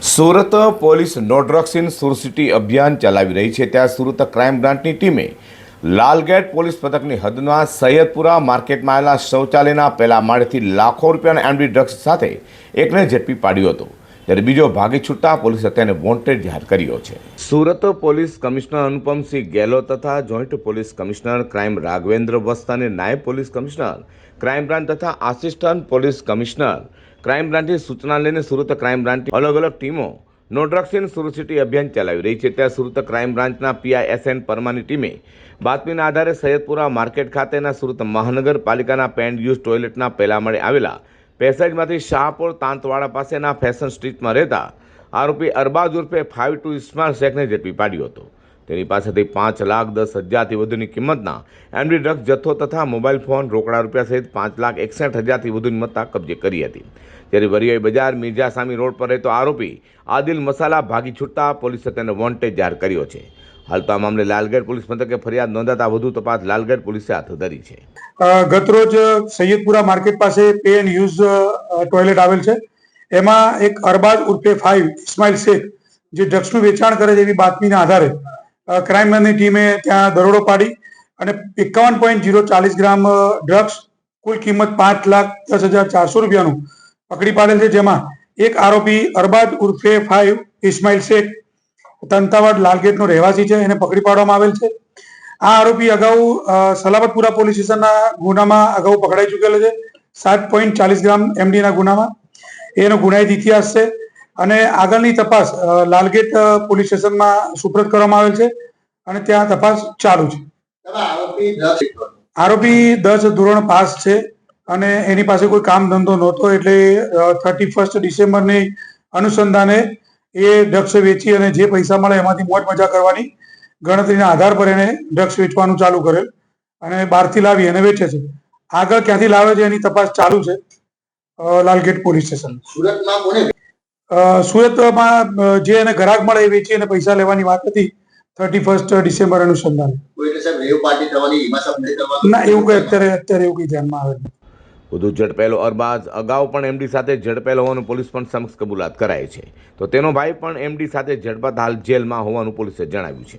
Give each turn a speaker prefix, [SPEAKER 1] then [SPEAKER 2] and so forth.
[SPEAKER 1] Surat police no drugs in સુર city અભિયાન ચલાવી રહી છે। ત્યાં સુરત ક્રાઇમ બ્રાન્ચની ટીમે લાલગેટ પોલીસ પથકની હદમાં સૈયદપુરા માર્કેટમાં આવેલા શૌચાલયના પહેલા માળેથી લાખો રૂપિયાના એમડી ડ્રગ્સ સાથે એકને ઝડપી પાડ્યો હતો, ત્યારે બીજો ભાગી છૂટતા પોલીસે તેને વોન્ટેડ જાહેર કર્યો છે। સુરત પોલીસ કમિશનર અનુપમસિંહ ગેહલોત તથા joint police commissioner crime Raghvendra Vasta અને નાયબ પોલીસ કમિશનર ક્રાઇમ બ્રાન્ચ તથા આસિસ્ટન્ટ પોલીસ કમિશનર ક્રાઇમ બ્રાન્ચની સૂચના લઈને સુરત ક્રાઇમ બ્રાન્ચની અલગ અલગ ટીમો નો ડ્રગ્સ ઇન સુરત સિટી અભિયાન ચલાવી રહી છે। ત્યાં સુરત ક્રાઇમ બ્રાન્ચના પીઆઈ એસએન પરમાની ટીમે બાતમીના આધારે સૈયદપુરા માર્કેટ ખાતેના સુરત મહાનગરપાલિકાના પેન્ડ યુઝ ટોયલેટના પહેલા માળે આવેલા પેસેજમાંથી શાહપુર તાંતવાડા પાસેના ફેશન સ્ટ્રીટમાં રહેતા આરોપી અરબાઝ ઉર્ફે 52 ઇસ્માઇલ શેખને ઝડપી પાડ્યો હતો। તેની પાસેથી 5,10,000થી વધુની કિંમતના એમડી ડ્રગ્સ જથ્થો તથા મોબાઈલ ફોન, રોકડા રૂપિયા સહિત 5,61,000થી વધુની મત્તા કબજે કરી હતી। ત્યારે વરિયાઈ બજાર મિર્જાસામી રોડ પર રહેતો આરોપી આદિલ મસાલા ભાગી છૂટતા પોલીસે તેને વોન્ટેડ જાહેર કર્યો છે। હાલ તો આ મામલે લાલગેટ પોલીસ મથકે ફરિયાદ નોંધાતા વધુ તપાસ લાલગેટ પોલીસે હાથ ધરી છે।
[SPEAKER 2] ગતરોજ સૈયદપુરા માર્કેટ પાસે પે એન્ડ યુઝ ટોયલેટ આવેલ છે, એમાં એક અરબાઝ ઉર્ફે 5 ઇસ્માઇલ શેખ જે ડ્રગ્સનું વેચાણ કરે છે એવી બાતમીના આધારે ક્રાઇમ બ્રાન્ચની ટીમે ત્યાં દરોડો પાડી અને 51.040 ગ્રામ ડ્રગ્સ કુલ કિંમત 5,10,400 રૂપિયાનું પકડી પાડેલ છે, જેમાં એક આરોપી અરબાઝ ઉર્ફે 5 ઇસ્માઇલ શેખ તંતાવાડ લાલગેટનો રહેવાસી છે, એને પકડી પાડવામાં આવેલ છે। આ આરોપી અગાઉ સલાબતપુરા પોલીસ સ્ટેશનના ગુનામાં અગાઉ પકડાઈ ચૂકેલો છે, 7.40 ગ્રામ એમડીના ગુનામાં એનો ગુનાહિત ઇતિહાસ છે અને આગળની તપાસ લાલગેટ પોલીસ સ્ટેશનમાં સુપ્રત કરવામાં આવેલ છે અને ત્યાં તપાસ ચાલુ છે। આરોપી 10 ધોરણ પાસ છે અને એની પાસે કોઈ કામ ધંધો નહોતો, એટલે 31 ડિસેમ્બરની અનુસંધાને એ ડ્રગ્સ વેચી અને જે પૈસા મળે એમાંથી મોજ મજા કરવાની ગણતરીના આધાર પર એને ડ્રગ્સ વેચવાનું ચાલુ કરેલ અને બહારથી લાવી અને વેચે છે। આગળ ક્યાંથી લાવે છે એની તપાસ ચાલુ છે લાલગેટ પોલીસ સ્ટેશન। સુરતમાં જે એને ગ્રાહક મળે એ વેચી અને પૈસા લેવાની વાત હતી 31 ડિસેમ્બર અનુસંધાને। ના, એવું કઈ અત્યારે એવું કઈ ધ્યાનમાં આવે નહીં।
[SPEAKER 1] વધુ ઝડપેલો અરબાઝ અગાઉ પણ એમડી સાથે ઝડપેલો હોવાનું પોલીસ પણ સમક્ષ કબૂલાત કરાય છે, તો તેનો ભાઈ પણ એમડી સાથે ઝડપાતા હાલ જેલમાં હોવાનું પોલીસે જણાવ્યું છે।